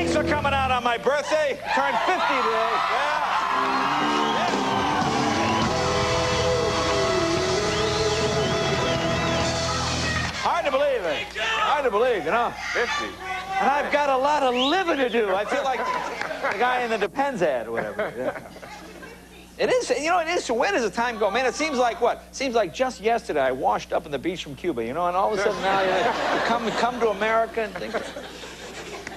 Thanks for coming out on my birthday. Turned 50 today. Yeah. Hard to believe it. Hard to believe, you know. 50. And I've got a lot of living to do. I feel like the guy in the Depends ad or whatever. Yeah. It is, you know, it is. Where does the time go? Man, it seems like what? It seems like just yesterday I washed up on the beach from Cuba, you know, and all of a sudden now you come to America and think.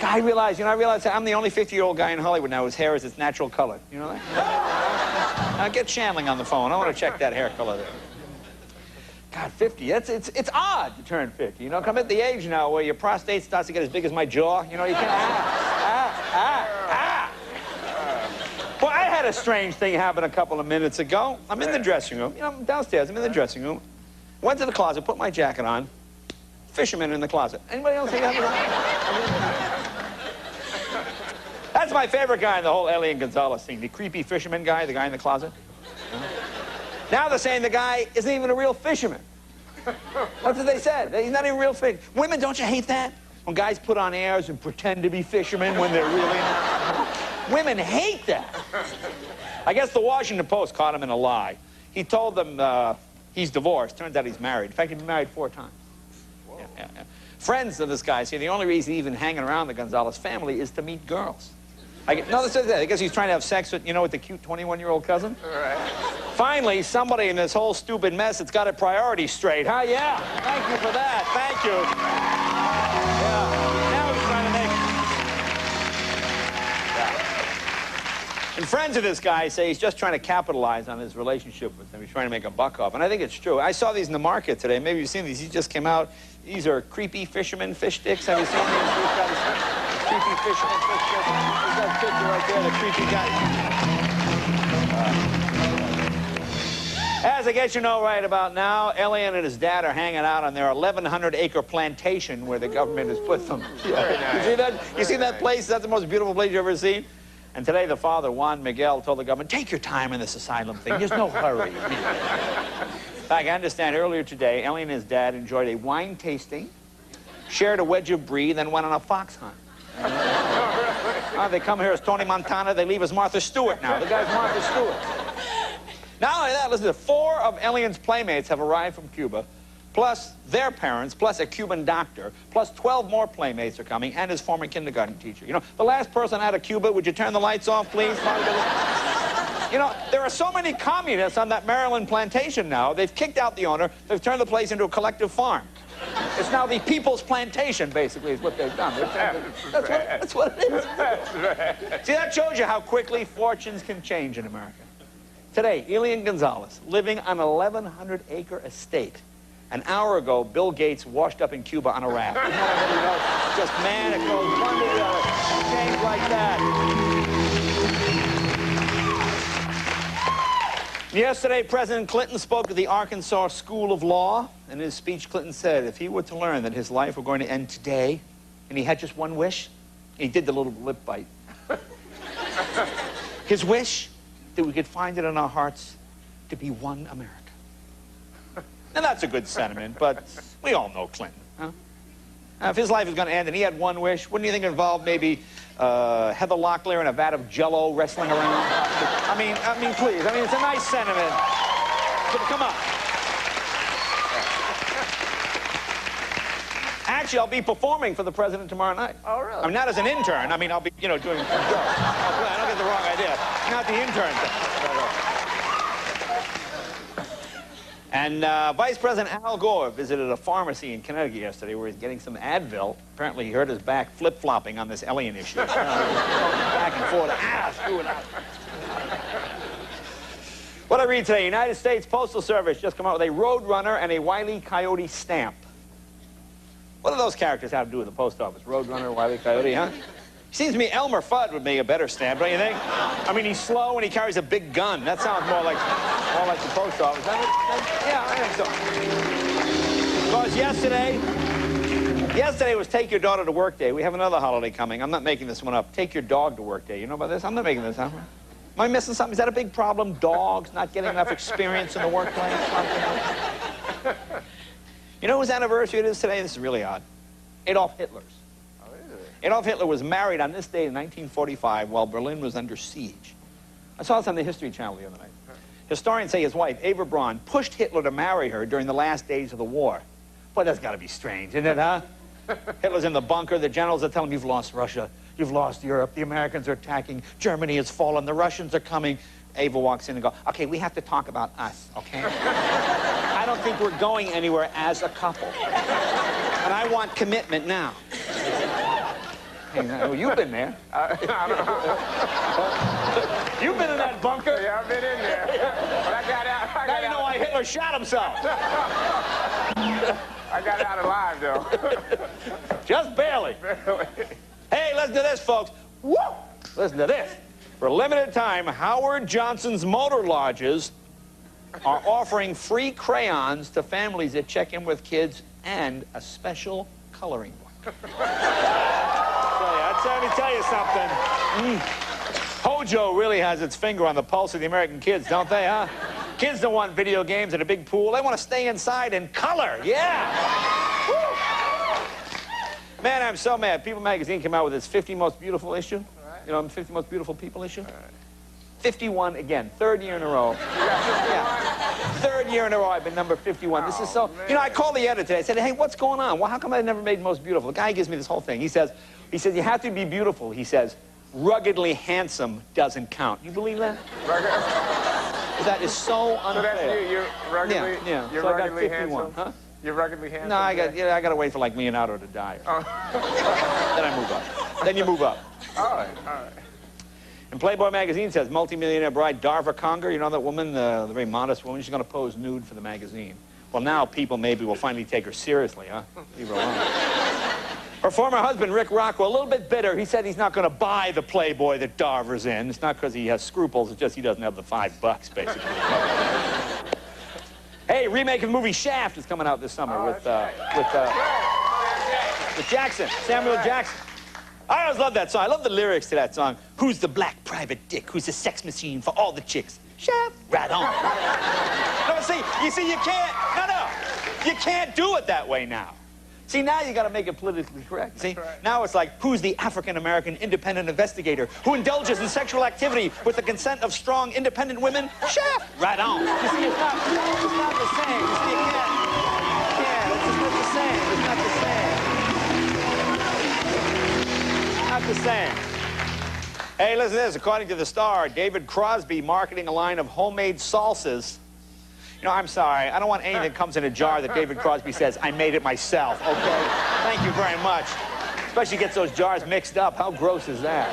I realize that I'm the only 50-year-old guy in Hollywood now whose hair is its natural color. You know that? Now get Shandling on the phone. I want to check that hair color there. God, 50. It's odd to turn 50. You know, come at the age now where your prostate starts to get as big as my jaw. You know, you can't. Well, I had a strange thing happen a couple of minutes ago. I'm in the dressing room. You know, I'm downstairs. I'm in the dressing room. Went to the closet, put my jacket on. Fisherman in the closet. Anybody else think That's my favorite guy in the whole Elian Gonzalez thing. The creepy fisherman guy, the guy in the closet. Now they're saying the guy isn't even a real fisherman. That's what they said. He's not even a real fish. Women, don't you hate that? When guys put on airs and pretend to be fishermen when they're really not. Women hate that. I guess the Washington Post caught him in a lie. He told them he's divorced. Turns out he's married. In fact, he's been married 4 times. Yeah. Friends of this guy say the only reason he's even hanging around the Gonzalez family is to meet girls. I guess he's trying to have sex with, you know, with the cute 21-year-old cousin. All right. Finally, somebody in this whole stupid mess that's got a priority straight, huh? Yeah. Thank you for that. Thank you. Yeah. Now he's trying to make. Yeah. And friends of this guy say he's just trying to capitalize on his relationship with them. He's trying to make a buck off, and I think it's true. I saw these in the market today. Maybe you've seen these. These just came out. These are creepy fisherman fish sticks. Have you seen these? Creepy fisherman fish sticks. There's that picture right there, the creepy guy. As I guess you know right about now, Elian and his dad are hanging out on their 1,100-acre plantation where the government has put them. Yeah. You see that? You see that place? That's the most beautiful place you've ever seen? And today the father, Juan Miguel, told the government, take your time in this asylum thing. There's no hurry. In fact, I understand earlier today, Elian and his dad enjoyed a wine tasting, shared a wedge of brie, then went on a fox hunt. They come here as Tony Montana, they leave as Martha Stewart now. The guy's Martha Stewart. Not only that, listen, 4 of Elian's playmates have arrived from Cuba, plus their parents, plus a Cuban doctor, plus 12 more playmates are coming, and his former kindergarten teacher. You know, the last person out of Cuba, would you turn the lights off, please? You know, there are so many communists on that Maryland plantation now, they've kicked out the owner, they've turned the place into a collective farm. It's now the People's Plantation, basically, is what they've done. That's what it is. See, that shows you how quickly fortunes can change in America. Today, Elian Gonzalez, living on an 1,100-acre estate. An hour ago, Bill Gates washed up in Cuba on a raft. Just, man, it goes one to the other. Change like that. Yesterday, President Clinton spoke at the Arkansas School of Law. In his speech, Clinton said if he were to learn that his life were going to end today, and he had just one wish, he did the little lip bite. His wish, that we could find it in our hearts to be one America. Now, that's a good sentiment, but we all know Clinton, huh? Now, if his life is going to end and he had one wish, wouldn't you think it involved maybe Heather Locklear in a vat of Jell-O wrestling around? I mean, please. I mean, it's a nice sentiment. Come on. Actually, I'll be performing for the president tomorrow night. Oh, really? I mean, not as an intern. I mean, I'll be, you know, doing some jokes. I don't get the wrong idea. Not the intern thing. And Vice President Al Gore visited a pharmacy in Connecticut yesterday where he's getting some Advil. Apparently, he hurt his back flip-flopping on this Elian issue. Back and forth. Screw it up. What I read today, United States Postal Service just come out with a Roadrunner and a Wile E. Coyote stamp. What do those characters have to do with the post office? Roadrunner, Wile E. Coyote, huh? Seems to me Elmer Fudd would make a better stamp, don't you think? I mean, he's slow and he carries a big gun. That sounds more like the post office. Yeah, I think so. Because yesterday was Take Your Daughter to Work Day. We have another holiday coming. I'm not making this one up. Take Your Dog to Work Day. You know about this? I'm not making this up. Am I missing something? Is that a big problem? Dogs not getting enough experience in the workplace? You know whose anniversary it is today? This is really odd. Adolf Hitler's. Adolf Hitler was married on this day in 1945 while Berlin was under siege. I saw this on the History Channel the other night. Historians say his wife, Eva Braun, pushed Hitler to marry her during the last days of the war. Boy, that's got to be strange, isn't it, huh? Hitler's in the bunker. The generals are telling him, you've lost Russia. You've lost Europe. The Americans are attacking. Germany has fallen. The Russians are coming. Eva walks in and goes, okay, we have to talk about us, okay? I don't think we're going anywhere as a couple. And I want commitment now. Hey, now, you've been there. You've been in that bunker. Yeah, I've been in there. But I got out. Now you know why Hitler shot himself. I got out alive, though. Just barely. Hey, listen to this, folks. Woo! Listen to this. For a limited time, Howard Johnson's Motor Lodges are offering free crayons to families that check in with kids and a special coloring book. Let me tell you something. HoJo really has its finger on the pulse of the American kids, don't they, huh? Kids don't want video games and a big pool. They want to stay inside and color. Yeah. Woo. Man, I'm so mad. People magazine came out with its 50 most beautiful issue. Right. You know, 50 most beautiful people issue. Right. 51 again. Third year in a row. Yeah. Third year in a row I've been number 51. This is so... Man. You know, I called the editor today. I said, hey, what's going on? Well, how come I never made most beautiful? The guy gives me this whole thing. He says, you have to be beautiful. He says, ruggedly handsome doesn't count. You believe that? That is so unfair. So that's you. You're ruggedly, yeah. You're so ruggedly I got 51, handsome? huh? You're ruggedly handsome? No, I got to wait for like Leonardo to die. Then I move up. Then you move up. All right, all right. And Playboy magazine says multimillionaire bride Darva Conger, you know that woman, the very modest woman, she's going to pose nude for the magazine. Well, now people maybe will finally take her seriously, huh? Leave her alone. Her former husband, Rick Rockwell, a little bit bitter. He said he's not going to buy the Playboy that Darva's in. It's not because he has scruples. It's just he doesn't have the $5, basically. Hey, remake of the movie Shaft is coming out this summer with Jackson, Samuel Jackson. I always love that song. I love the lyrics to that song. Who's the black private dick? Who's the sex machine for all the chicks? Shaft, right on. No, see, you can't, you can't do it that way now. See, now you got to make it politically correct. See, right. Now it's like, who's the African-American independent investigator who indulges in sexual activity with the consent of strong, independent women? Shaft, right on. You see, it's not the same. You see, you can't. It's just not the same. It's not the same. Not the same. Hey, listen to this. According to the Star, David Crosby marketing a line of homemade salsas. You know, I'm sorry. I don't want anything that comes in a jar that David Crosby says, I made it myself, okay? Thank you very much. Especially gets those jars mixed up. How gross is that?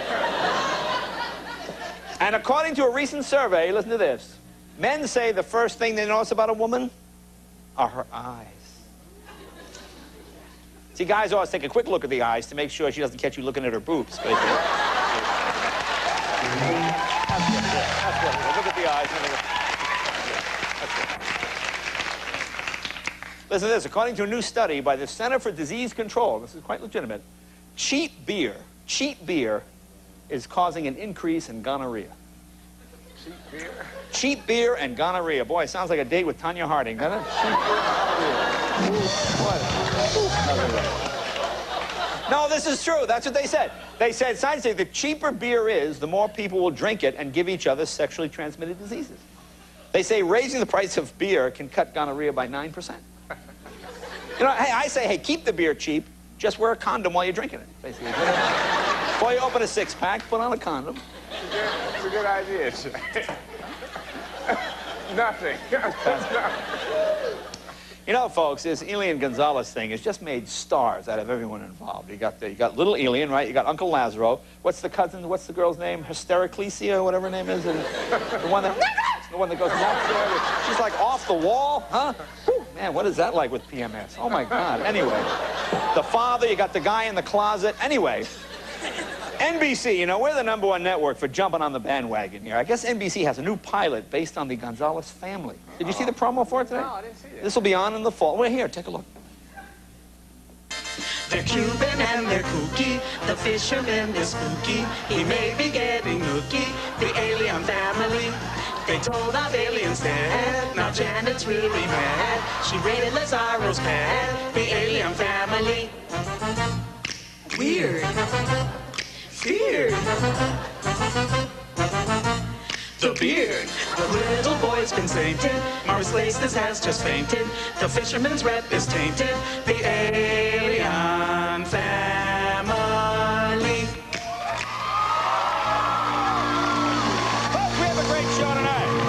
And according to a recent survey, listen to this. Men say the first thing they notice about a woman are her eyes. See, guys always take a quick look at the eyes to make sure she doesn't catch you looking at her boobs. That's what. Look at the eyes. Listen to this. According to a new study by the Center for Disease Control, this is quite legitimate, cheap beer is causing an increase in gonorrhea. Cheap beer? Cheap beer and gonorrhea. Boy, it sounds like a date with Tanya Harding, doesn't it? Cheap beer and gonorrhea. No, this is true. That's what they said. They said, science say the cheaper beer is, the more people will drink it and give each other sexually transmitted diseases. They say raising the price of beer can cut gonorrhea by 9%. You know, hey, I say, hey, keep the beer cheap. Just wear a condom while you're drinking it, basically. Before you open a six-pack, put on a condom. It's a good idea. Nothing. You know, folks, this Elian Gonzalez thing has just made stars out of everyone involved. You got little Elian, right? You got Uncle Lazaro. What's the cousin? What's the girl's name? Hystericlesia, whatever her name is. And the one that goes nuts there. She's like off the wall, huh? Whew, man, what is that like with PMS? Oh my God. Anyway, the father. You got the guy in the closet. Anyway. NBC, you know, we're the #1 network for jumping on the bandwagon here. I guess NBC has a new pilot based on the Gonzalez family. Did you see the promo for it today? No, I didn't see it. This will be on in the fall. We're here. Take a look. They're Cuban and they're kooky. The fisherman is spooky. He may be getting nookie. The alien family. They told of aliens dead. Now Janet's really mad. She raided Lazaro's pad. The alien family. Weird. Feared. The beard. The little boy's been sainted. Morris Laces has just fainted. The fisherman's rep is tainted. The alien.